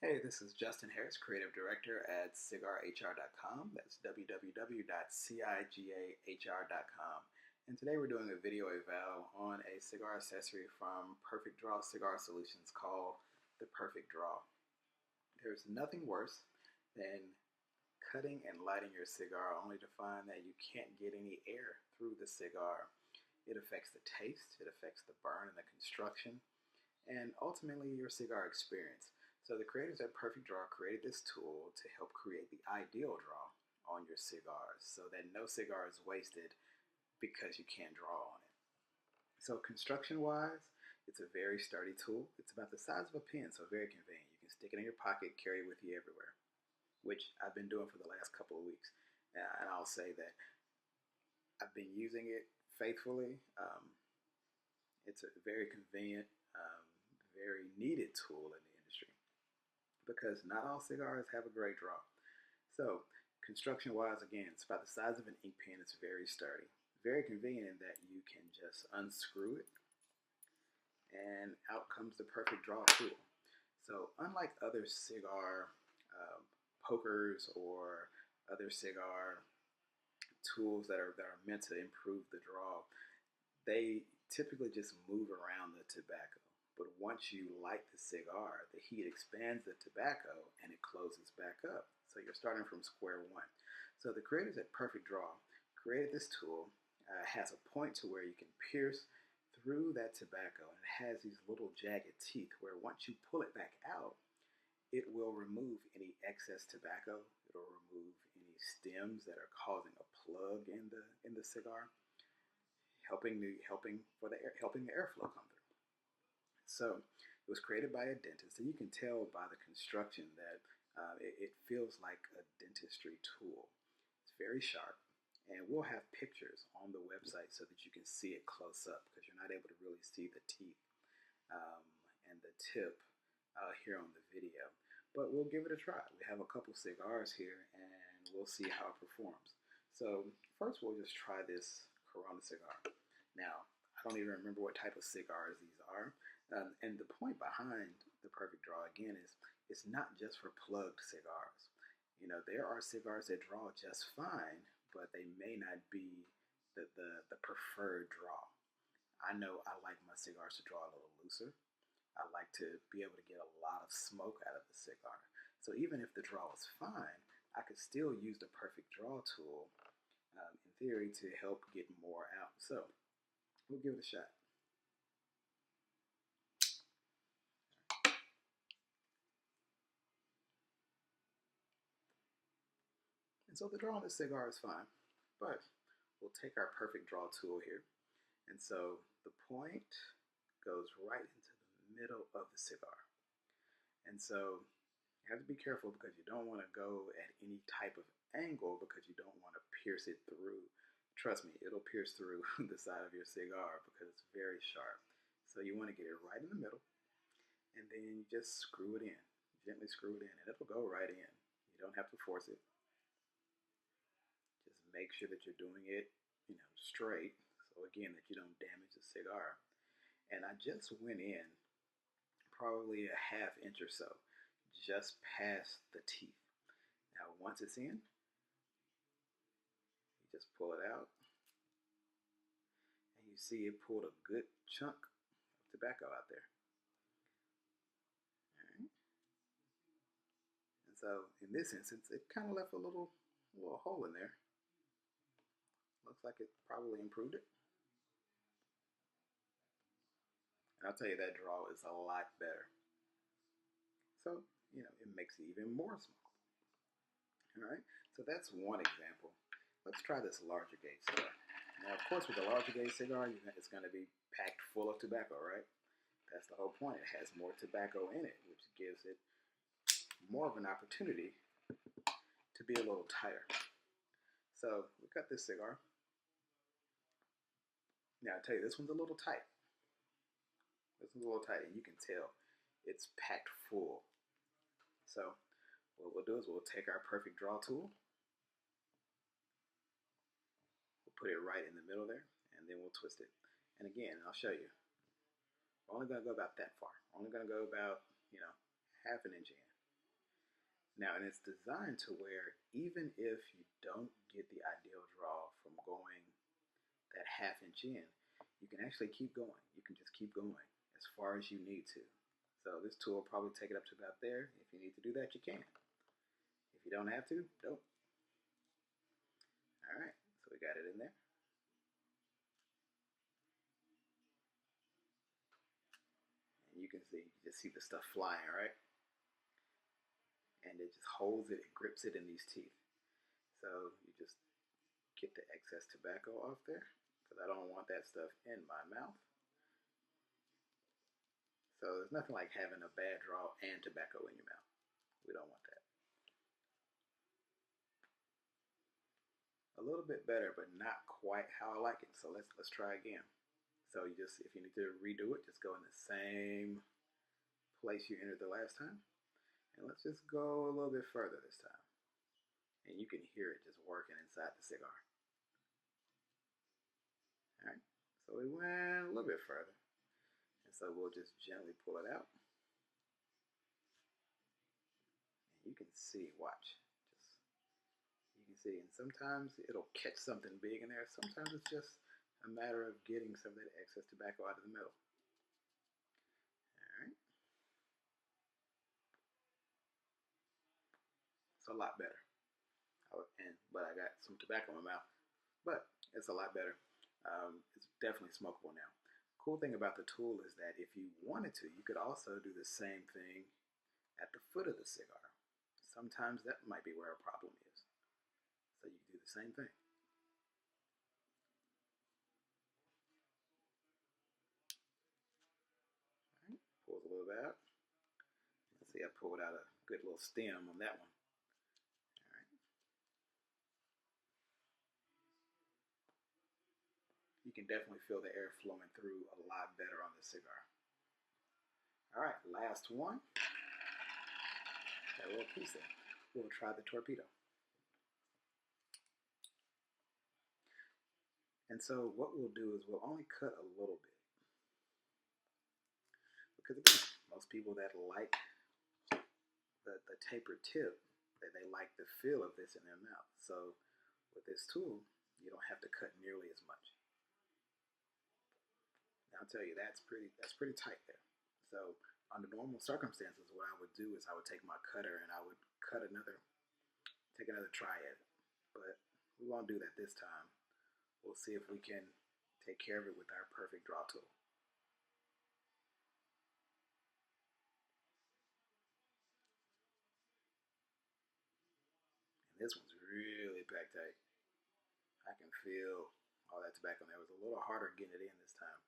Hey, this is Justin Harris, Creative Director at cigarhr.com. That's www.cigahr.com. And today we're doing a video eval on a cigar accessory from PerfecDraw Cigar Solutions called the PerfecDraw. There's nothing worse than cutting and lighting your cigar only to find that you can't get any air through the cigar. It affects the taste, it affects the burn and the construction, and ultimately your cigar experience. So the creators at PerfecDraw created this tool to help create the ideal draw on your cigars so that no cigar is wasted because you can't draw on it. So construction wise, it's a very sturdy tool. It's about the size of a pen, so very convenient. You can stick it in your pocket, carry it with you everywhere, which I've been doing for the last couple of weeks. And I'll say that I've been using it faithfully. It's a very convenient, very needed tool in the industry, because not all cigars have a great draw. So construction wise, again, it's about the size of an ink pen. It's very sturdy, very convenient in that you can just unscrew it and out comes the PerfecDraw tool. So unlike other cigar pokers or other cigar tools that are meant to improve the draw, they typically just move around the tobacco. But once you light the cigar, the heat expands the tobacco and it closes back up. So you're starting from square one. So the creators at PerfecDraw created this tool. It has a point to where you can pierce through that tobacco, and it has these little jagged teeth where once you pull it back out, it will remove any excess tobacco. It'll remove any stems that are causing a plug in the cigar, helping the airflow come through. So it was created by a dentist, and you can tell by the construction that it feels like a dentistry tool. It's very sharp, and we'll have pictures on the website so that you can see it close up, because you're not able to really see the teeth and the tip here on the video. But we'll give it a try. We have a couple cigars here, and we'll see how it performs. So first we'll just try this Corona cigar. Now, I don't even remember what type of cigars these are. And the point behind the PerfecDraw, again, is it's not just for plugged cigars. You know, there are cigars that draw just fine, but they may not be the preferred draw. I know I like my cigars to draw a little looser. I like to be able to get a lot of smoke out of the cigar. So even if the draw is fine, I could still use the PerfecDraw tool, in theory, to help get more out. So we'll give it a shot. And so the draw on this cigar is fine, but we'll take our PerfecDraw tool here. And so the point goes right into the middle of the cigar. And so you have to be careful, because you don't want to go at any type of angle, because you don't want to pierce it through. Trust me, it'll pierce through the side of your cigar because it's very sharp. So you want to get it right in the middle, and then you just screw it in. Gently screw it in, and it'll go right in. You don't have to force it. Just make sure that you're doing it, straight. So again, that you don't damage the cigar. And I just went in probably a ½ inch or so, just past the teeth. Now, once it's in, you just pull it out, and you see it pulled a good chunk of tobacco out there. All right. And so in this instance, it kind of left a little hole in there. Looks like it probably improved it. And I'll tell you, that draw is a lot better. So, it makes it even more smokable. All right, so that's one example. Let's try this larger gauge cigar. Now, of course, with the larger gauge cigar, it's going to be packed full of tobacco, right? That's the whole point. It has more tobacco in it, which gives it more of an opportunity to be a little tighter. So we cut this cigar. Now, I'll tell you, this one's a little tight. This one's a little tight, and you can tell it's packed full. So what we'll do is we'll take our PerfecDraw tool, we'll put it right in the middle there, and then we'll twist it. And again, I'll show you. We're only going to go about that far. We're only going to go about, ½ an inch in. Now, and it's designed to where even if you don't get the ideal draw from going that half-inch in, you can actually keep going. You can just keep going as far as you need to. So this tool will probably take it up to about there. If you need to do that, you can. If you don't have to, don't. All right, so we got it in there. And you can see, you just see the stuff flying, right? And it just holds it, it grips it in these teeth. So you just get the excess tobacco off there, because I don't want that stuff in my mouth. So there's nothing like having a bad draw and tobacco in your mouth. We don't want that. A little bit better, but not quite how I like it. So let's try again. So you just, if you need to redo it, just go in the same place you entered the last time. And let's just go a little bit further this time. And you can hear it just working inside the cigar. All right, so we went a little bit further. And so we'll just gently pull it out. And you can see, watch. You can see, and sometimes it'll catch something big in there. Sometimes it's just a matter of getting some of that excess tobacco out of the middle. All right. It's a lot better. But I got some tobacco in my mouth. But it's a lot better. It's definitely smokable now. Cool thing about the tool is that if you wanted to, you could also do the same thing at the foot of the cigar. Sometimes that might be where a problem is. So you do the same thing. All right, pulls a little bit out. Let's see, I pulled out a good little stem on that one. All right. You can definitely feel the air flowing through a lot better on the cigar. All right, last one. Got a little piece there. We'll try the torpedo. And so what we'll do is we'll only cut a little bit. Because again, most people that like the tapered tip, they like the feel of this in their mouth. So with this tool, you don't have to cut nearly as much. Now I'll tell you, that's pretty tight there. So under normal circumstances, what I would do is I would take my cutter and I would take another try at it. But we won't do that this time. We'll see if we can take care of it with our PerfecDraw tool. And this one's really packed tight. I can feel all that tobacco in there. It was a little harder getting it in this time,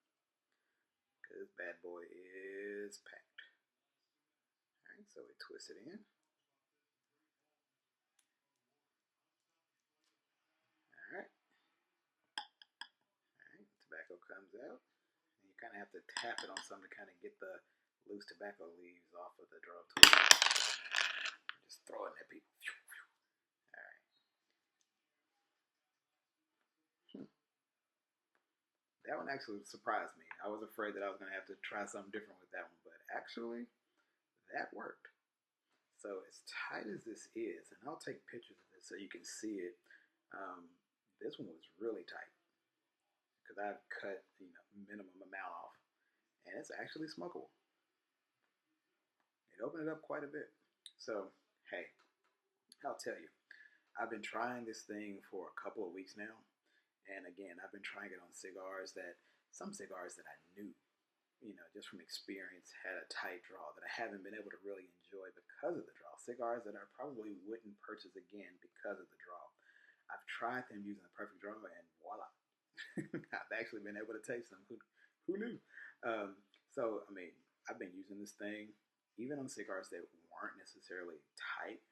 because this bad boy is packed. All right, so we twist it in. All right. All right, tobacco comes out. And you kind of have to tap it on something to kind of get the loose tobacco leaves off of the draw tool. Just throw it at people. All right. That one actually surprised me. I was afraid that I was going to have to try something different with that one, but actually, that worked. So as tight as this is, and I'll take pictures of this so you can see it, this one was really tight because I've cut minimum amount off, and it's actually smokable. It opened it up quite a bit. So hey, I'll tell you, I've been trying this thing for a couple of weeks now, and again, I've been trying it on some cigars that I knew, just from experience, had a tight draw that I haven't been able to really enjoy because of the draw. Cigars that I probably wouldn't purchase again because of the draw. I've tried them using the PerfecDraw, and voila, I've actually been able to taste them. Who knew? So, I mean, I've been using this thing even on cigars that weren't necessarily tight,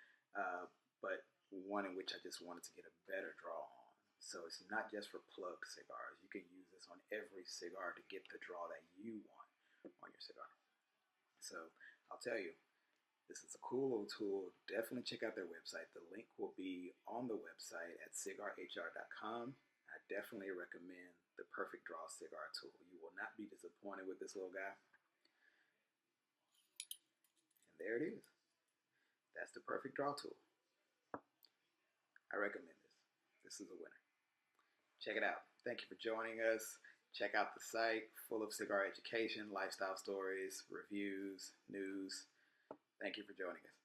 but one in which I just wanted to get a better draw on. So it's not just for plugged cigars. You can use this on every cigar to get the draw that you want on your cigar. So I'll tell you, this is a cool little tool. Definitely check out their website. The link will be on the website at cigarhr.com. I definitely recommend the PerfecDraw Cigar tool. You will not be disappointed with this little guy. And there it is. That's the Perfect Draw tool. I recommend this. This is a winner. Check it out. Thank you for joining us. Check out the site, full of cigar education, lifestyle stories, reviews, news. Thank you for joining us.